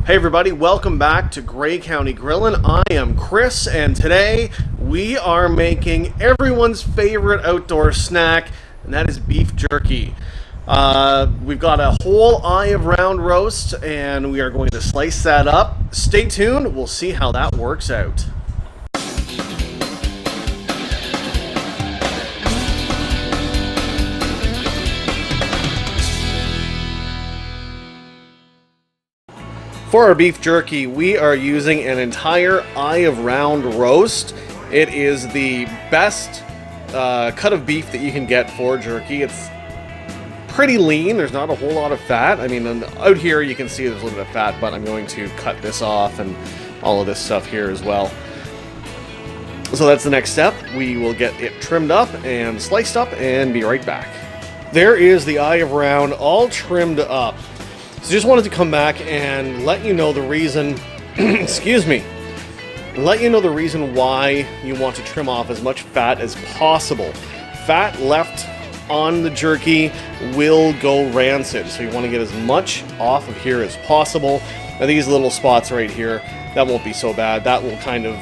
Hey everybody, welcome back to Grey County Grillin'. I am Chris, and today we are making everyone's favorite outdoor snack, and that is beef jerky. We've got a whole eye of round roast, and we are going to slice that up. Stay tuned, we'll see how that works out. For our beef jerky, we are using an entire eye of round roast. It is the best cut of beef that you can get for jerky. It's pretty lean, there's not a whole lot of fat. I mean, out here you can see there's a little bit of fat, but I'm going to cut this off and all of this stuff here as well. So that's the next step. We will get it trimmed up and sliced up and be right back. There is the eye of round all trimmed up. So just wanted to come back and let you know the reason, excuse me, let you know the reason why you want to trim off as much fat as possible. Fat left on the jerky will go rancid, so you want to get as much off of here as possible. Now these little spots right here, that won't be so bad. That will kind of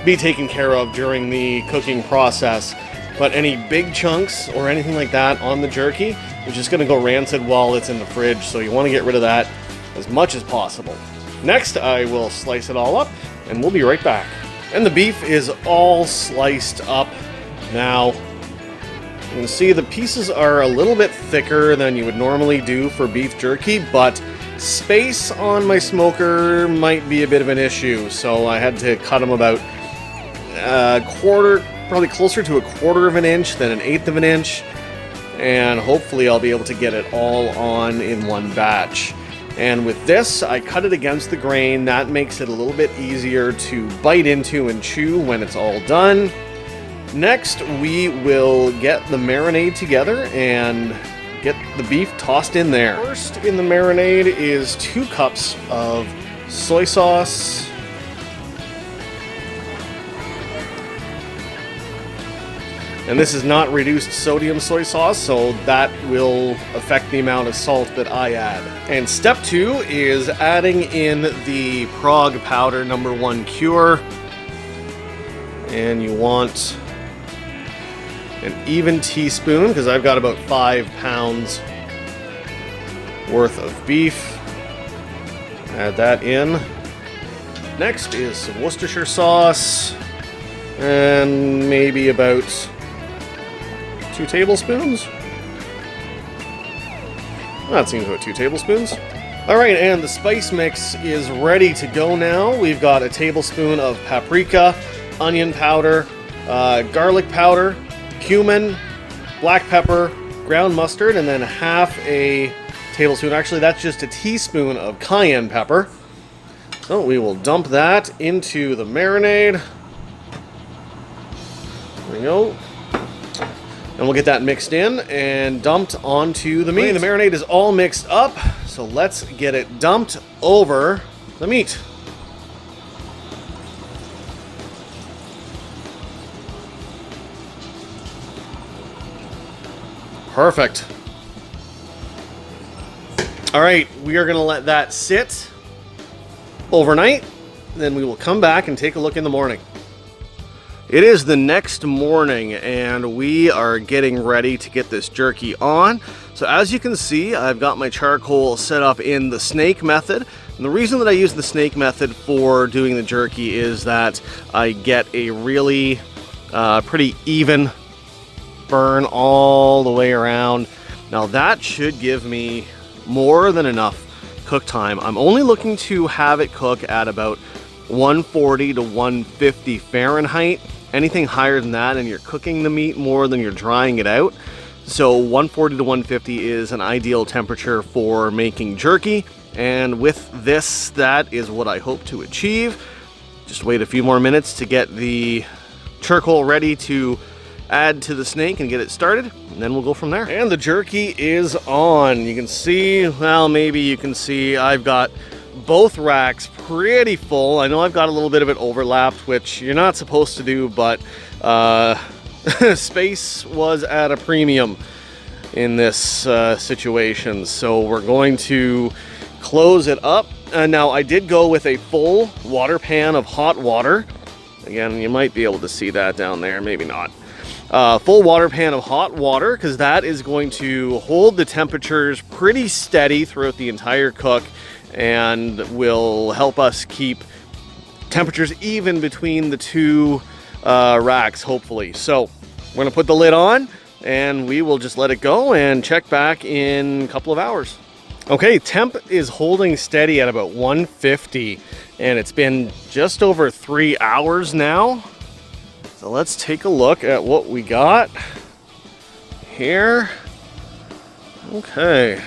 be taken care of during the cooking process. But any big chunks or anything like that on the jerky, it's just going to go rancid while it's in the fridge, so you want to get rid of that as much as possible. Next, I will slice it all up, and we'll be right back. And the beef is all sliced up now. You can see the pieces are a little bit thicker than you would normally do for beef jerky, but space on my smoker might be a bit of an issue, so I had to cut them about probably closer to 1/4 of an inch than 1/8 of an inch. And hopefully I'll be able to get it all on in one batch. And with this, I cut it against the grain. That makes it a little bit easier to bite into and chew when it's all done. Next, we will get the marinade together and get the beef tossed in there. First in the marinade is 2 cups of soy sauce. And this is not reduced sodium soy sauce, so that will affect the amount of salt that I add. And step 2 is adding in the Prague powder #1 cure. And you want an even teaspoon, because I've got about 5 pounds worth of beef. Add that in. Next is some Worcestershire sauce, and maybe about 2 tablespoons? That seems about 2 tablespoons. Alright, and the spice mix is ready to go now. We've got a tablespoon of paprika, onion powder, garlic powder, cumin, black pepper, ground mustard, and then half a tablespoon, actually that's just a teaspoon of cayenne pepper. So we will dump that into the marinade. There we go. And we'll get that mixed in and dumped onto the meat. The marinade is all mixed up, so let's get it dumped over the meat. Perfect. All right, we are gonna let that sit overnight, then we will come back and take a look in the morning. It is the next morning and we are getting ready to get this jerky on. So as you can see, I've got my charcoal set up in the snake method. And the reason that I use the snake method for doing the jerky is that I get a really pretty even burn all the way around. Now that should give me more than enough cook time. I'm only looking to have it cook at about 140 to 150 Fahrenheit. Anything higher than that and you're cooking the meat more than you're drying it out. So 140 to 150 is an ideal temperature for making jerky. And with this, that is what I hope to achieve. Just wait a few more minutes to get the charcoal ready to add to the snake and get it started, and then we'll go from there. And the jerky is on. You can see, well, maybe you can see I've got both racks pretty full. I know I've got a little bit of it overlapped, which you're not supposed to do, but space was at a premium in this situation. So we're going to close it up Now, I did go with a full water pan of hot water. Again, you might be able to see that down there, maybe not. Full water pan of hot water, because that is going to hold the temperatures pretty steady throughout the entire cook and will help us keep temperatures even between the two racks, hopefully. So we're going to put the lid on and we will just let it go and check back in a couple of hours. Okay, temp is holding steady at about 150 and it's been just over 3 hours now. So let's take a look at what we got here. Okay.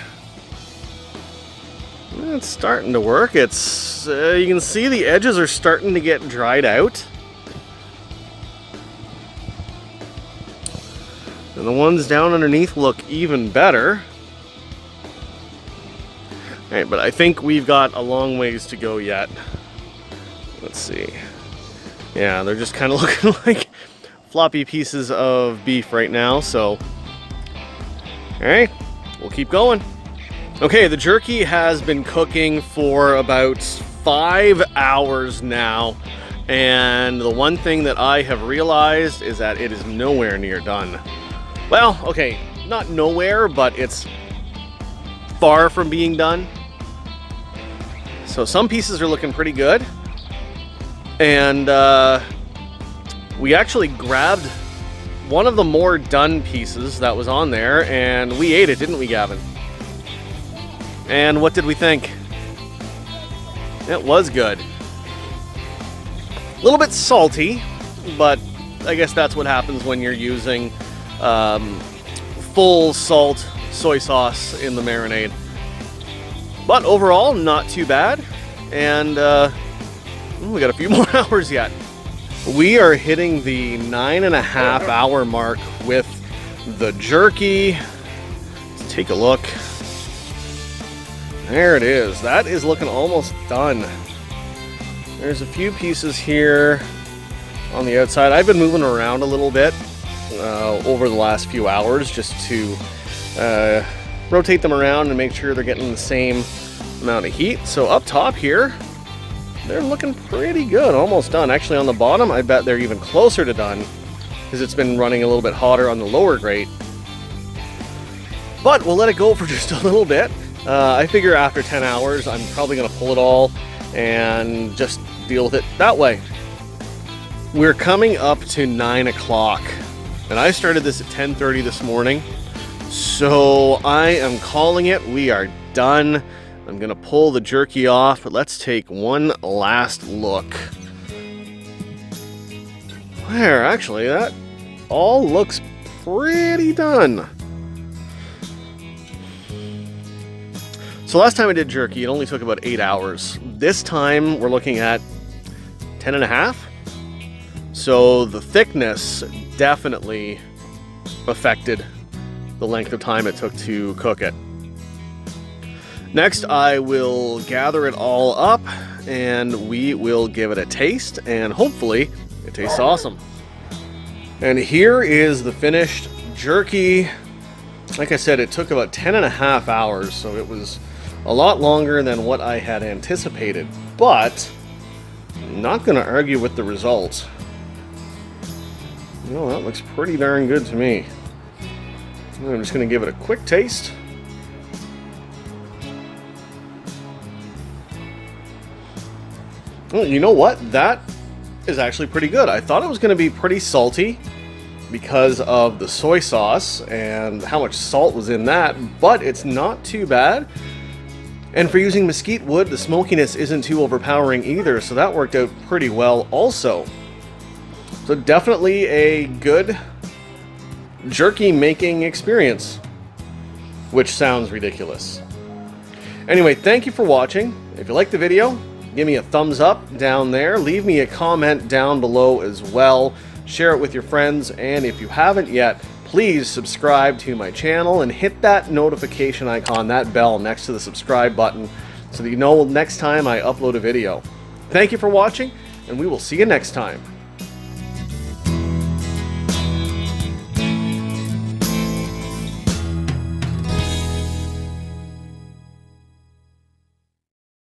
It's starting to work. It's you can see the edges are starting to get dried out. And the ones down underneath look even better. Alright, but I think we've got a long ways to go yet. Let's see. Yeah, they're just kind of looking like floppy pieces of beef right now, so alright, we'll keep going. Okay, the jerky has been cooking for about 5 hours now, and the one thing that I have realized is that it is nowhere near done. Well, okay, not nowhere, but it's far from being done. So some pieces are looking pretty good. And we actually grabbed one of the more done pieces that was on there and we ate it, didn't we, Gavin? And what did we think? It was good. A little bit salty, but I guess that's what happens when you're using full salt soy sauce in the marinade. But overall, not too bad. And we got a few more hours yet. We are hitting the 9.5 hour mark with the jerky. Let's take a look. There it is. That is looking almost done. There's a few pieces here on the outside. I've been moving around a little bit over the last few hours just to rotate them around and make sure they're getting the same amount of heat. So up top here, they're looking pretty good, almost done. Actually on the bottom, I bet they're even closer to done because it's been running a little bit hotter on the lower grate. But we'll let it go for just a little bit. I figure after 10 hours, I'm probably gonna pull it all and just deal with it that way. We're coming up to 9 o'clock and I started this at 10:30 this morning. So I am calling it. We are done. I'm gonna pull the jerky off, but let's take one last look. There, actually, that all looks pretty done. So last time I did jerky, it only took about 8 hours. This time we're looking at 10.5. So the thickness definitely affected the length of time it took to cook it. Next, I will gather it all up and we will give it a taste and hopefully it tastes awesome. And here is the finished jerky. Like I said, it took about 10.5 hours, so it was a lot longer than what I had anticipated, but I'm not going to argue with the results. You know, that looks pretty darn good to me. I'm just going to give it a quick taste. Well, you know what? That is actually pretty good. I thought it was going to be pretty salty because of the soy sauce and how much salt was in that, but it's not too bad. And for using mesquite wood, the smokiness isn't too overpowering either, so that worked out pretty well also. So definitely a good jerky making experience, which sounds ridiculous. Anyway, thank you for watching. If you liked the video, give me a thumbs up down there. Leave me a comment down below as well. Share it with your friends, and if you haven't yet, please subscribe to my channel and hit that notification icon, that bell next to the subscribe button, so that you know next time I upload a video. Thank you for watching, and we will see you next time.